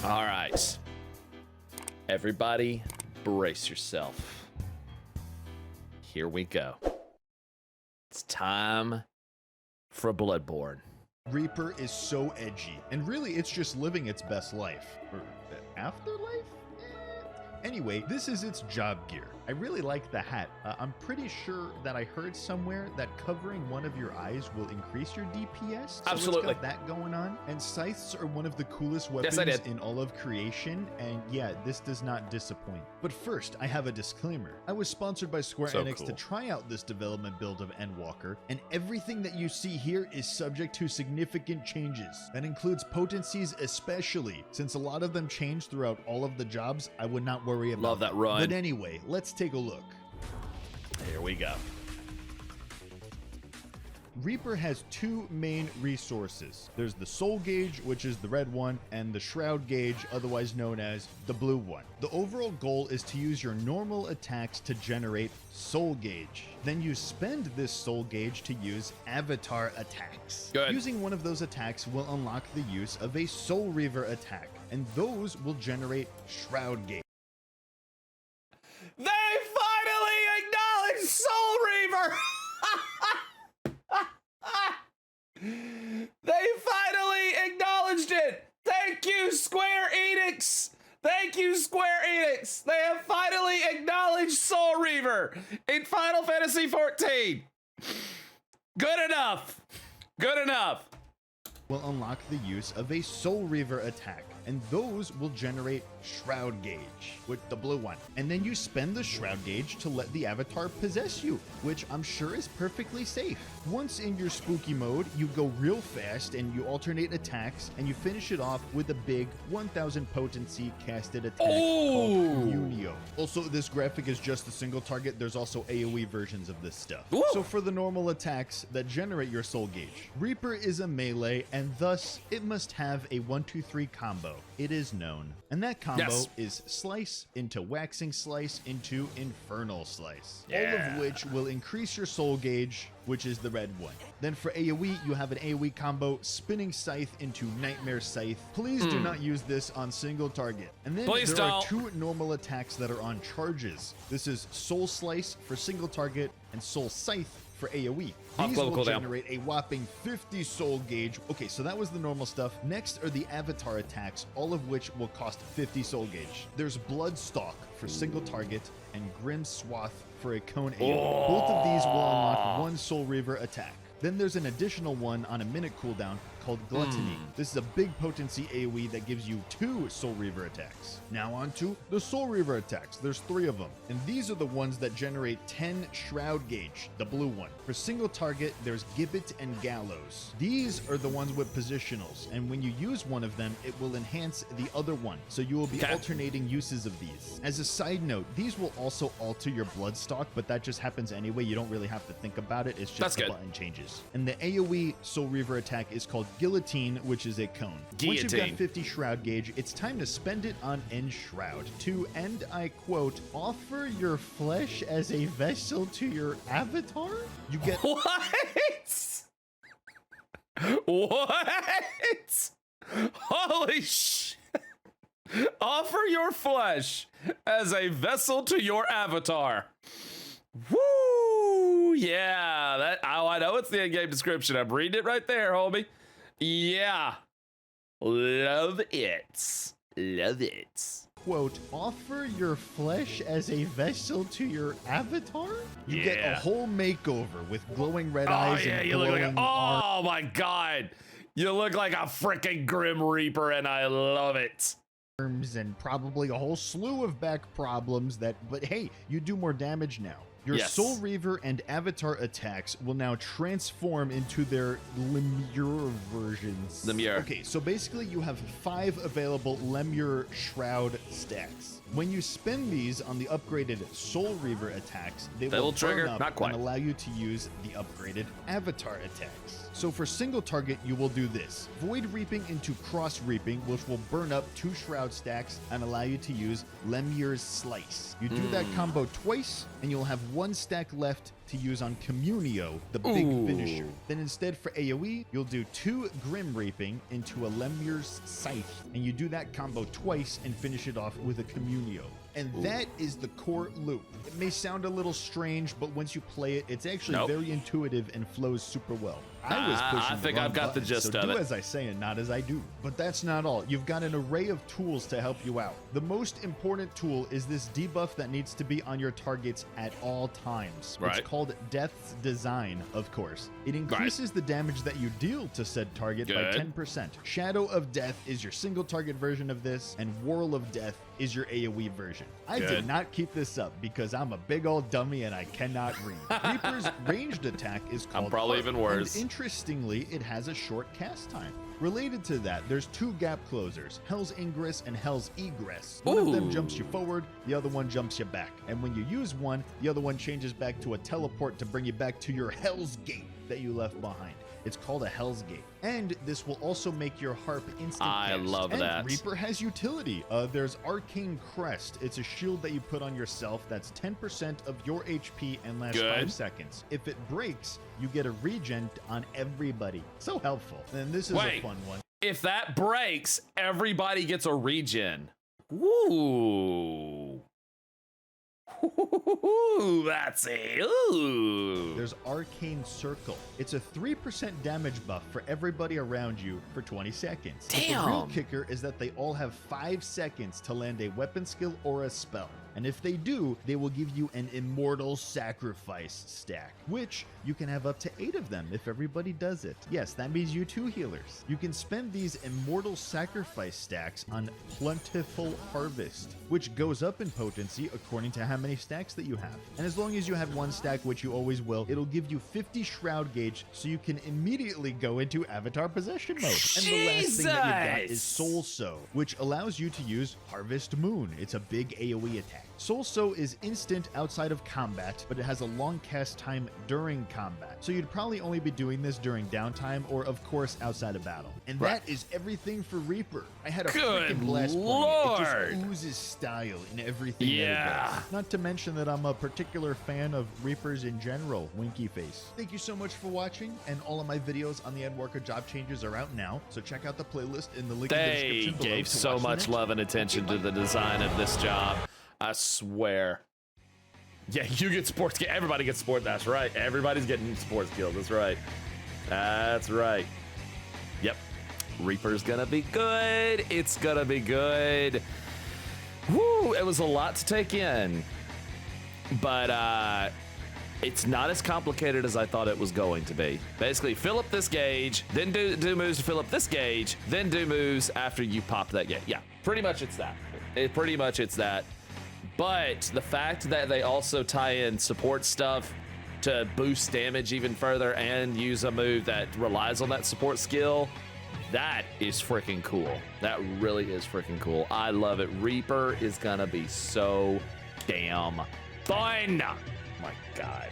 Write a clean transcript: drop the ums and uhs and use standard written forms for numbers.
All right. Everybody, brace yourself. Here we go. It's time for Bloodborne. Reaper is so edgy, and really it's just living its best life. Or afterlife? Anyway, this is its job gear. I really like the hat. I'm pretty sure that I heard somewhere that covering one of your eyes will increase your DPS. So Absolutely. It's got that going on. And scythes are one of the coolest weapons in all of creation. And yeah, this does not disappoint. But first, I have a disclaimer. I was sponsored by Square Enix to try out this development build of Endwalker, and everything that you see here is subject to significant changes. That includes potencies especially, since a lot of them change throughout all of the jobs. I would not worry about Love that run. But anyway, let's take a look. Here we go. Reaper has two main resources. There's the soul gauge, which is the red one, and the shroud gauge, otherwise known as the blue one. The overall goal is to use your normal attacks to generate soul gauge. Then you spend this soul gauge to use avatar attacks. Good. Using one of those attacks will unlock the use of a soul reaver attack, and those will generate shroud gauge. They finally acknowledged Soul Reaver! They finally acknowledged it! Thank you, Square Enix! Thank you, Square Enix! They have finally acknowledged Soul Reaver in Final Fantasy XIV! Good enough! Good enough! Will unlock the use of a soul reaver attack, and those will generate shroud gauge with the blue one. And then you spend the shroud gauge to let the avatar possess you, which I'm sure is perfectly safe. Once in your spooky mode, you go real fast and you alternate attacks, and you finish it off with a big 1000 potency casted attack called Unio. Also, this graphic is just a single target. There's also AoE versions of this stuff. Ooh. So for the normal attacks that generate your soul gauge, Reaper is a melee, and thus it must have a 1-2-3 combo. It is known. And that combo is Slice into Waxing Slice into Infernal Slice. All of which will increase your soul gauge, which is the red one. Then for AoE, you have an AoE combo, Spinning Scythe into Nightmare Scythe. Please do not use this on single target. And then there are two normal attacks that are on charges. This is Soul Slice for single target and Soul Scythe for AoE. These will generate a whopping 50 soul gauge. Okay, so that was the normal stuff. Next are the avatar attacks, all of which will cost 50 soul gauge. There's Bloodstalk for single target and Grim Swath for a cone AoE. Both of these will unlock one soul reaver attack. Then there's an additional one on a minute cooldown called Gluttony. This is a big potency AoE that gives you 2 Soul Reaver attacks. Now on to the Soul Reaver attacks. There's 3 of them, and these are the ones that generate 10 Shroud Gauge, the blue one. For single target, there's Gibbet and Gallows. These are the ones with positionals, and when you use one of them, it will enhance the other one, so you will be alternating uses of these. As a side note, these will also alter your Bloodstock, but that just happens anyway. You don't really have to think about it. It's just the button changes. And the AoE Soul Reaver attack is called Guillotine, which is a cone. Once you've got 50 Shroud Gauge, it's time to spend it on Enshroud to, and I quote, offer your flesh as a vessel to your avatar? You get— What? What? Holy shit. Offer your flesh as a vessel to your avatar. Woo! Yeah, that, oh, I know it's the in-game description. I'm reading it right there, homie. Yeah. Love it. Love it. Quote, offer your flesh as a vessel to your avatar? You get a whole makeover with glowing red eyes and you look like arms. oh my god. You look like a freaking Grim Reaper and I love it. And probably a whole slew of back problems but hey, you do more damage now. Your Soul Reaver and Avatar attacks will now transform into their Lemure versions. Lemure. Okay, so basically you have 5 available Lemure Shroud stacks. When you spend these on the upgraded Soul Reaver attacks, they will trigger, burn up not quite, and allow you to use the upgraded Avatar attacks. So for single target, you will do this: Void Reaping into Cross Reaping, which will burn up 2 Shroud stacks and allow you to use Lemur's Slice. You do that combo twice, and you'll have 1 stack left to use on Communio, the big finisher. Then instead for AoE, you'll do 2 Grim Reaping into a Lemur's Scythe, and you do that combo twice and finish it off with a Communio. And that is the core loop. It may sound a little strange, but once you play it, it's actually very intuitive and flows super well. I was pushing I think I've got the gist so of do it. as I say and not as I do. But that's not all. You've got an array of tools to help you out. The most important tool is this debuff that needs to be on your targets at all times. Right. It's called Death's Design, of course. It increases the damage that you deal to said target by 10%. Shadow of Death is your single target version of this, and Whirl of Death is your AoE version. I did not keep this up because I'm a big old dummy and I cannot read. Reaper's ranged attack is called I'm probably Arc, even worse. And interestingly, it has a short cast time. Related to that, there's 2 gap closers, Hell's Ingress and Hell's Egress. One of them jumps you forward, the other one jumps you back. And when you use one, the other one changes back to a teleport to bring you back to your Hell's Gate that you left behind. It's called a Hell's Gate. And this will also make your harp instant I cast. love and that. Reaper has utility. There's Arcane Crest. It's a shield that you put on yourself that's 10% of your HP and lasts 5 seconds. If it breaks, you get a regen on everybody. So helpful. And this is a fun one. If that breaks, everybody gets a regen. Ooh. Ooh, that's it. Ooh. There's Arcane Circle. It's a 3% damage buff for everybody around you for 20 seconds. Damn. But the real kicker is that they all have 5 seconds to land a weapon skill or a spell. And if they do, they will give you an Immortal Sacrifice stack, which you can have up to 8 of them if everybody does it. Yes, that means you 2 healers. You can spend these Immortal Sacrifice stacks on Plentiful Harvest, which goes up in potency according to how many stacks that you have. And as long as you have 1 stack, which you always will, it'll give you 50 Shroud Gauge, so you can immediately go into Avatar Possession mode. And the last thing that you've got is Soul Sow, which allows you to use Harvest Moon. It's a big AoE attack. Soul Sow is instant outside of combat, but it has a long cast time during combat. So you'd probably only be doing this during downtime or, of course, outside of battle. And that is everything for Reaper. I had a freaking blast playing it. It just oozes style in everything that it does. Not to mention that I'm a particular fan of Reapers in general, Winky Face. Thank you so much for watching, and all of my videos on the Endwalker job changes are out now, so check out the playlist in the link in the description below. They gave so much love and attention to the design of this job. I swear. Yeah, you get sports. Everybody gets sports. That's right. Everybody's getting sports skills. That's right. That's right. Yep. Reaper's gonna be good. It's gonna be good. Woo! It was a lot to take in, but it's not as complicated as I thought it was going to be. Basically, fill up this gauge, then do moves to fill up this gauge, then do moves after you pop that gauge. Yeah, pretty much it's that. It's that. But the fact that they also tie in support stuff to boost damage even further and use a move that relies on that support skill, that is freaking cool. That really is freaking cool. I love it. Reaper is gonna be so damn fun. My God.